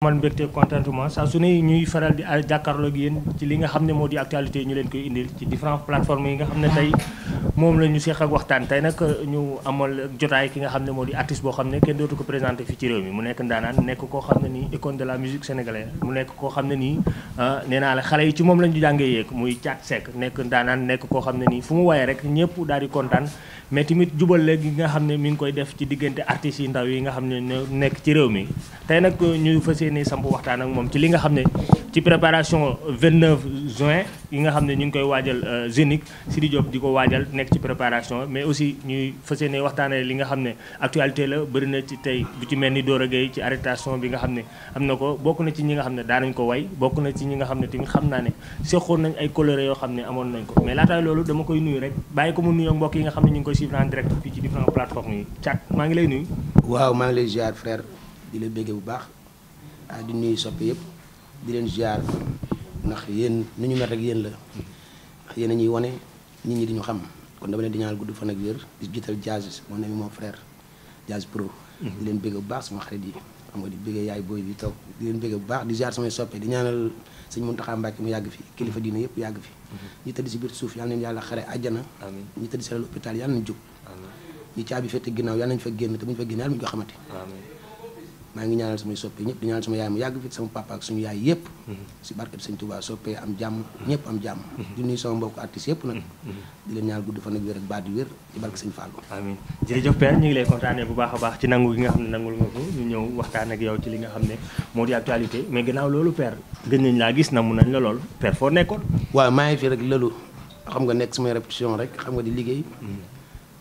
man mbégte contentement saa su ne ñuy faral di jàkkaarloo ak yéen ci li nga xam ne moo di actualité ñu leen koy indil ci différentes plateformes yi nga xam ne tey moom la ñu seeq ak waxtaan tey nag ñu amal jotaay ki nga xam ne moo di artiste boo xam ne kenn dootu ko présenté fii ci réew mi mu nekk ndaanaan nekk koo xam ne nii icône de la musique sénégalaise mu nekk koo xam ne nii nee naa la xale yi ci moom la ñu jàngee yeeg muy Thiat Seck nekk ndaanaan nekk koo xam ne nii fu mu waaye rek ñëpp daal di kontaan mais tamit jubal léegi nga xam ne mi ngi koy def ci diggante artistes yi ndaw yi nga xam ne nekk ci réew mi tey nag ñu fas yéene samp waxtaan ak moom ci li nga xam ne ci préparation 29 juin yi nga xam ne ñu ngi koy waajal Zénith Sidy Diop di ko waajal nekk ci préparation mais aussi ñuy fas yéene waxtaanee li nga xam ne actualité la bëri na ci tey bu ci mel ni Dora Gueye ci arrestation bi nga xam ne am na ko bokk na ci ñi nga xam ne daanañ ko way bokk na ci ñi nga xam ne tamit xam naa ne seqoon nañ ay coloré yoo xam ne amoon nañ ko mais laataay loolu dama koy nuyu rek bàyyi ko mu nuyoo mbokk yi nga xam ne ñu ngi koy suivre en direct fii ci différentes plateformes yi Thiat maa ngi lay nuyu. waaw maa ngi lay ziar frère di la béggee bu baax di nuyu soppe yëpp di leen ziar ndax yéen ni ñu mel rek yéen la ndax yéen a ñuy wane nit ñi di ñu xam kon dama leen di ñaanal gudd fan ak wér di jiital Jazz mon ami mon frère Jazz Pro. di leen béggee bu baax sama xarit yi xam nga di béggee yaay booy bi taw di leen béggee bu baax di ziar samay soppe di ñaanal sëñ Mountakha Mbacké mu yàgg fi kilifa diine yëpp yàgg fi ñi tëdd si biir suuf yàlla nañu yàlla xare àjjana ñi tëdd si hôpital yàlla nañu jóg ñi caabi fette ginnaaw yàlla nañu fa génn te bu ñu fa génn yàlla ñu ko xamante maa ngi ñaanal samay soppe ñëpp di ñaanal sama yaay mu yàgg fi sama papa ak suñu yaay yëpp si barke bi sëñ Touba soppe am jàmm ñëpp am jàmm di nuyu sama mbokk artistes yëpp nag di leen ñaanal gudd fan ak wér ak baat yu wér ci barke sëñ Fallou amiin jërëjëf Père ñu ngi lay kontaanee bu baax a baax ci nangu gi nga xam ne nangul nga ko ñu ñëw waxtaan ak yow ci li nga xam ne moo di actualité mais gannaaw loolu Père gën nañ laa gis namu nañ la lool Père foo nekkoon waaw maa ngi fi rek lëlu xam nga nekk samay répétition rek xam nga di liggéey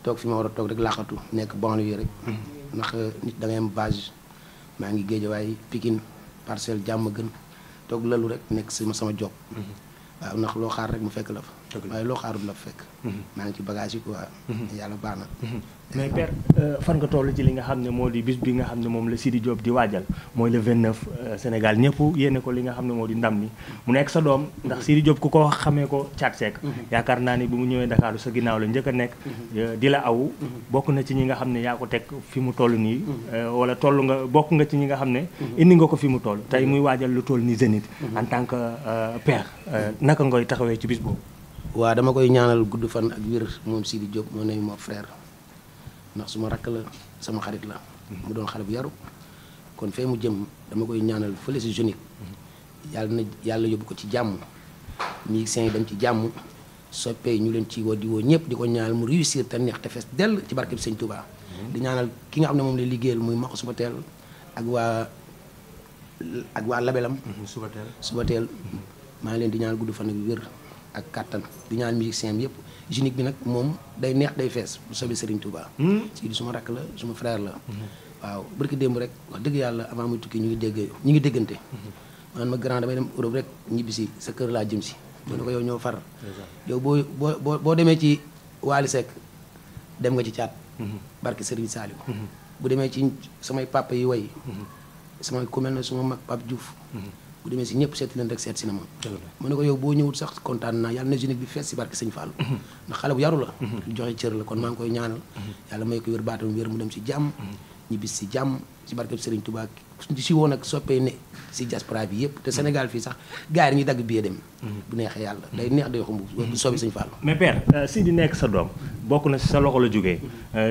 toog fi ma war a toog rek laaxatu nekk banlieue rek ndax nit da ngay am base maa ngi Géejawaay Pikine Parcelles Diamaguène toog lalu rek nekk sama job waaw ndax loo xaar rek mu fekk la fa waaye loo xaarul la fa fekk maa ngi ci bagage yi quoi yàlla baax na mais Père fan nga toll ci li nga xam ne moo di bis bi nga xam ne moom la Sidy Diop di waajal mooy le 29 Sénégal ñëpp yéene ko li nga xam ne moo di ndam ni mu nekk sa doom ndax Sidy Diop ku ko xamee ko Thiat Seck yaakaar naa ni bi mu ñëwee Dakar sa ginnaaw la njëkk a nekk di la awu bokk na ci ñi nga xam ne yaa ko teg fi mu toll nii wala toll nga bokk nga ci ñi nga xam ne indi nga ko fi mu toll tey muy waajal lu toll ni Zénith en tant que père naka ngoy taxawee ci bis boobu. waaw dama koy ñaanal gudd fan ak wér moom Sidy Diop moo ne mon frère ndax suma rakk la sama xarit la mu doon xale bu yaru kon fee mu jëm dama koy ñaanal fële si Zénith yàlla yóbbu ko ci jàmm musiciens yi dem ci jàmm soppee ñu leen ci woo di woo ñëpp di ko ñaanal mu réussir te neex te fees dell ci barke bi Sëñ Touba di ñaanal ki nga xam ne moom lay liggéeyal muy Maxu Subatel ak waa labelam Subatel maa ngi leen di ñaanal gudd fan ak wér ak kattan di ñaanal musiciens yëpp Zénith bi nag moom day neex day fees bu soobee Serigne Touba. Sidy suma rakk la suma frère la. waaw barki démb rek wax dëgg yàlla avant muy tukki ñu ngi déggante. man ma grand damay dem Europe rek ñibbisi sa kër laa jëm si. ma ne ko yow ñoo far. yow boo demee ci Wally Seck dem nga ci Thiat. barki Serigne Saliou. bu demee ci samay papa yi way samay ku mel ne suma mag Pape Diouf. bu demee si ñëpp seeti leen rek seet si na ma ne ko yow boo ñëwut sax kontaan naa yàlla na Zénith bi fees si barke sëñ Fallou ndax xale bu yaru la joxe cër la kon maa ngi koy ñaanal yàlla may ko wér baatam wér mu dem si jàmm ñibbis si jàmm si barke Serigne Touba si woon ak soppee ne si diaspora bi yëpp te Sénégal fii sax gars yi ñuy dagg billet dem bu neexee yàlla day neex day xumb bu soobee sëñ Fallou mais Père Sidy nekk sa doom bokk na si sa loxo la jógee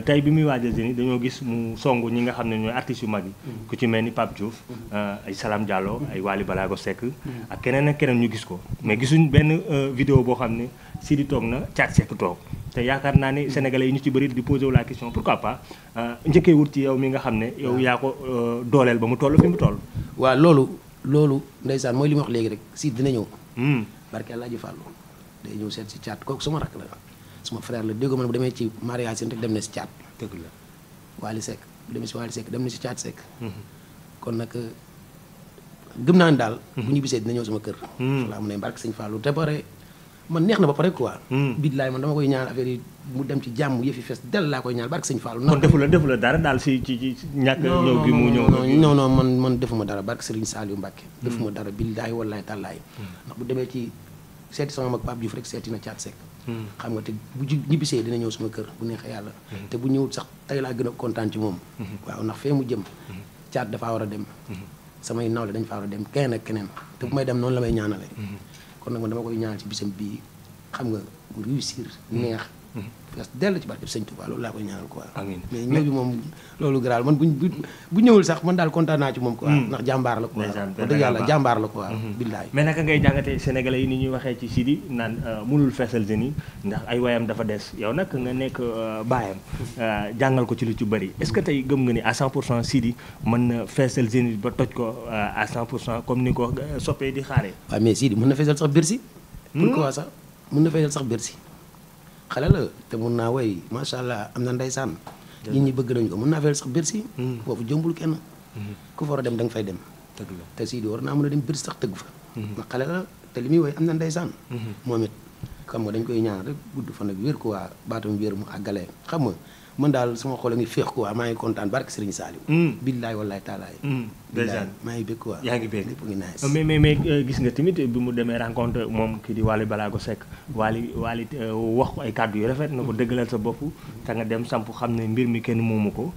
tey bi muy waajal Zénith dañoo gis mu song ñi nga xam ne ñooy artistes yu mag yi ku ci mel ni Pape Diouf ay Salam Diallo ay Wally Balago Seck ak keneen ak keneen ñu gis ko mais gisuñ benn vidéo boo xam ne Sidy toog na Thiat Seck toog te yaakaar naa ne sénégalais yi ñu ci bëri di posé wu la question pourquoi pas njëkkee wut ci yow mi nga xam ne yow yaa ko dooleel ba mu toll fi mu toll. waaw loolu ndeysaan mooy li ma wax léegi rek Sidy dina ñëw barke Alaaji Fàllu day ñëw seet si Thiat kooku sama rakk la suma frère la déggoo ma ne bu demee ci mariage rek dem na si Thiat dëgg la Wally Seck bu demee si Wally Seck dem na si Thiat Seck kon nag gëm naa ne daal bu ñu bisee dina ñëw sama kër laa mu ne barke sëñ Fallou te pare man neex na ba pare quoi billaay man dama koy ñaan affaire yi mu dem ci jàmm yëfi fees del laa koy ñaan barke sëñ Fallou kon defu la dara daal ci ñàkk ñëw gi mu ñëw non man defuma dara barke Serigne Saliou Mbacké defuma dara billaay wallaay tàllaay ndax bu demee ci seeti sama mag Pape Diouf rek seeti na Thiat Seck xam nga te bu ñibbisee dina ñëw sama kër bu neexee yàlla te bu ñëwut sax tey laa gën a kontaan ci moom waaw ndax fee mu jëm Thiat dafaa war a dem samay nawle dañ fa war a dem keneen ak keneen te bu may dem noonu la may ñaanale kon nag man dama koy ñaanal ci bisam bii xam nga mu réussir neex parce que dellu ci barke Sëñ Tuubaa loolu laa koy ñaanal quoi amiin mais ñëw bi moom loolu garaal man bu ñëwul sax man daal kontaan naa ci moom quoi ndax jàmbaar la quoi wax dëgg yàlla jàmbaar la quoi billaay mais naka ngay jàngatee sénégalais yi ni ñuy waxee ci Sidy naan mënul feesal jeunes yi ndax ay wayam dafa des yow nag nga nekk baayam jàngal ko ci lu ci bëri est-ce que tey gëm nga ni à 100% Sidy mën na feesal jeunes yi ba toj ko à 100% comme ni ko soppee di xaaree waaw mais Sidy mën na feesal sax Bercy pourquoi sax mën na feesal sax Bercy xale la te mun naa woy macha allah am na ndeysaan nit ñi bëgg nañu ko mën naa fayal sax Bercy foofu jëmbul kenn ku fa war a dem da nga fay dem te Sidy war naa mën a dem Bercy sax tëgg fa ndax xale la te li muy woy am na ndeysaan moom it xam nga dañ koy ñaan rek gudd fan ak wér ko waa baatam wér mu àggalee xam nga man daal sama xol a ngi féex quoi maa ngi kontaan barke Serigne Saliou billaay wallaay taalaay billaay maa ngi bëgg quoi yaa ngi bëgg lépp ngi nice mais gis nga tamit bi mu demee rencontre moom kii di Wally Ballago Seck Wally wax ko ay kàddu yu rafet na ko dëggalal sa bopp te nga dem samp xam ne mbir mi kenn moomu ko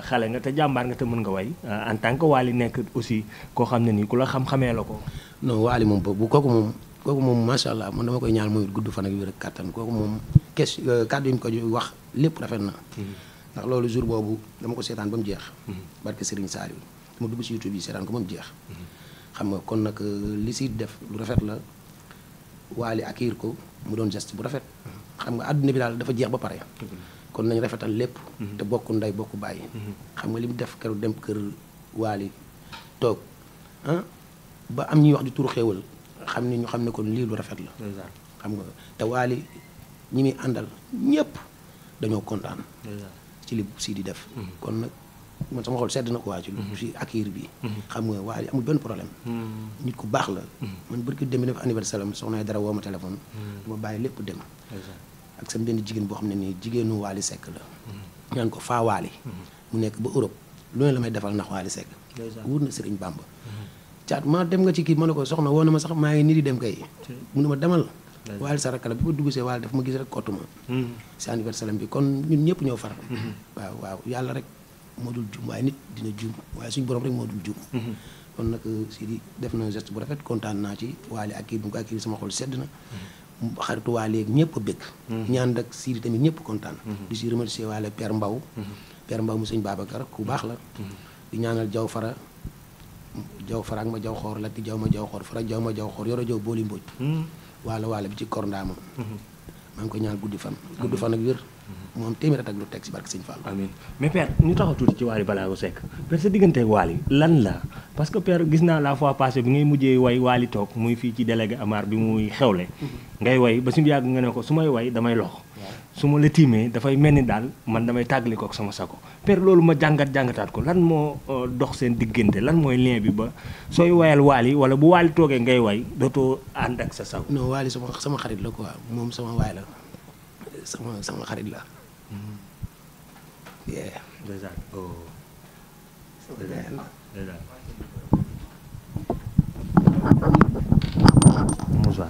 xale nga te jàmbaar nga te mën nga way en tant que Wally nekk aussi koo xam ne nii ku la xam-xamee la ko non Wally moom boobu kooku moom macha allah man dama koy ñaan mooy gudd fan ak wér ak kàttan kooku moom kàddu yi mu ko wax lépp rafet na ndax loolu jour boobu dama ko seetaan ba mu jeex barke Serigne Saliou dama dugg ci YouTube yi seetaan ko ba mu jeex xam nga kon nag li si def lu rafet la Wally accueillir ko mu doon geste bu rafet xam nga àdduna bi daal dafa jeex ba pare kon nañ rafetal lépp te bokk ndey bokk bàyyi xam nga li mu def keroog dem kër Wally toog ba am ñuy wax di turu xéewal xam ni ñu xam ne kon lii lu rafet la xam nga te Wally ñi muy àndal ñëpp dañoo kontaan ci li Sidy def kon nag man sama xol sedd na ko waa ci lu ci accueil bi xam nga Wally amul benn problème nit ku baax la man barki dem def anniversaire am soxna dara woo ma téléphone dama bàyyi lépp dem ak sama benn jigéen boo xam ne nii jigéenu Wally Seck la ñaan ko faa Wally mu nekk ba Europe lu ne la may defal ndax Wally Seck wur na Serigne Bamba caat ma dem nga ci kii ma ne ko soxna woo na ma sax maa ngi nii di dem kay mu ne ma demal Wally sa rakk la bi ma dugg see Wally daf ma gis rek kottu ma si anniversaire bi kon ñun ñëpp ñoo far waaw yàlla rek moo dul juum waaye nit dina juum waaye suñu borom rek moo dul juum kon nag Sidy def na geste bu rafet kontaan naa ci Wally ak kii bu ko ak kii sama xol sedd na xaritu Wally ak ñëpp a bëgg ñaan ak Sidy tamit ñëpp kontaan di si remercier Wally Père Mbaw mu sëñ Babacar ku baax la di ñaanal jaw fara ak ma jaw xoor la ti jaw ma jaw xoor fara jaw ma jaw xoor yoro jaw booli mbóoj waalo bi ci korndaama maa ngi ko ñaan guddi fan ak wér moom téeméer at ak lu teg si barke Sëñ Fall amiin mais père ñu taxaw tuuti ci Wally Ballago Seck père sa diggante ak Wally lan la parce que père gis naa la fois passée bi ngay mujjee way Wally toog muy fii ci délégué Amar bi muy xewle ngay way ba suñu yàgg nga ne ko su may way damay lox su ma la tiimee dafay mel ni daal man damay tàggali ko ak sama sago père loolu ma jàngataat ko lan moo dox seen diggante lan mooy lien bi ba sooy wayal Wally wala bu Wally toogee ngay way dootoo ànd ak sa sago non Wally sama xarit la quoi moom sama waay la sama xarit la déjà Moussa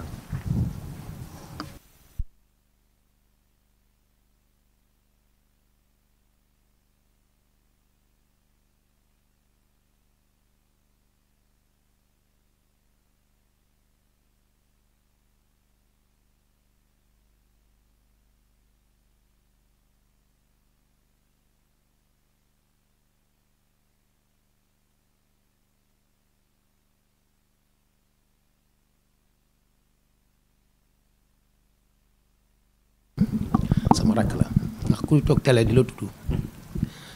sama rakk la ndax kuy toog télé di la tudd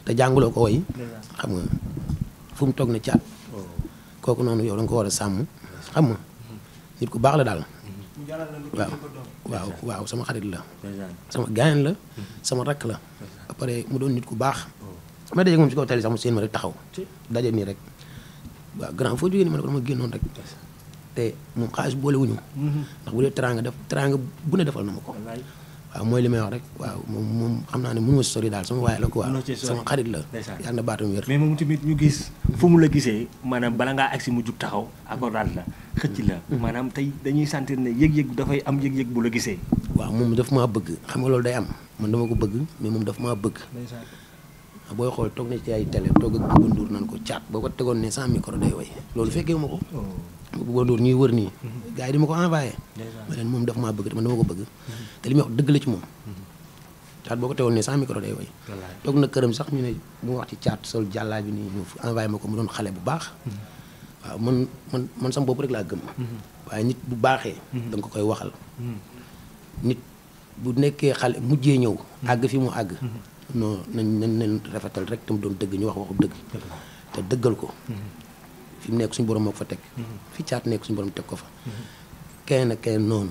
te jànguloo ko woy xam nga fu mu toog ne caat kooku noonu yow da nga ko war a sàmm xam nga nit ku baax la daal waaw sama xarit la sama gaayan la sama rakk la après mu doon nit ku baax ma daje moom si kaw télé sax mu seen ma rek taxaw daje nii rek waaw grand foo jógee ni ma ne ko dama génnoon rek te moom xaalis boole wuñu ndax bu dee teraanga bu ne defal na ma ko waaw mooy li may wax rek waaw moom xam naa ne mënu ma si sori daal sama waay la quoi sama xarit la yàlla na baatam wér mais moom tamit ñu gis fu mu la gisee maanaam bala ngaa agsi mu jug taxaw accordaat la xëcc la maanaam tey dañuy sentir ne yëg-yëg dafay am yëg-yëg bu la gisee waaw moom daf maa bëgg xam nga loolu day am man dama ko bëgg mais moom daf maa bëgg booy xool toog na ci ay télé toog ak Bouba Ndour naan ko caat boo ko tegoon ne sans micro day way loolu fekkee ma ko Bouba Ndour ñuy wër nii gars yi di ma ko envoyé ma leen moom daf maa bëgg te man dama ko bëgg te li muy wax dëgg la ci moom caat boo ko tegoon ne sans micro day way toog na këram sax ñu ne bu ma wax ci caat sol jàllaa bi nii ñu envoyé ma ko mu doon xale bu baax waaw man sama bopp rek laa gëm waaye nit bu baaxee da nga ko koy waxal nit bu nekkee xale mujjee ñëw àgg fi mu àgg non nañ rafetal rek te mu doon dëgg ñu wax waxu dëgg te dëggal ko fi mu nekk suñu borom moo ko fa teg fi caat nekk suñu borom teg ko fa kenn ak kenn noonu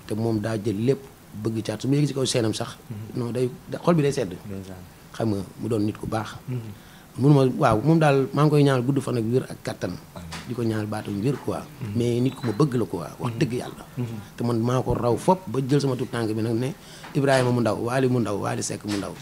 te moom daa jël lépp bëgg caat su ma yëg si kaw seenam sax non day xol bi day sedd xam nga mu doon nit ku baax munuma waaw moom daal maa ngi koy ñaanal gudd fan ak wér ak kattan di ko ñaanal baatam wér quoi mais nit ku ma bëgg la quoi wax dëgg yàlla te man maa ko raw fop ba jël sama tut tànk bi nag ne Ibrahima mu ndaw Waly mu ndaw Waly Seck mu ndaw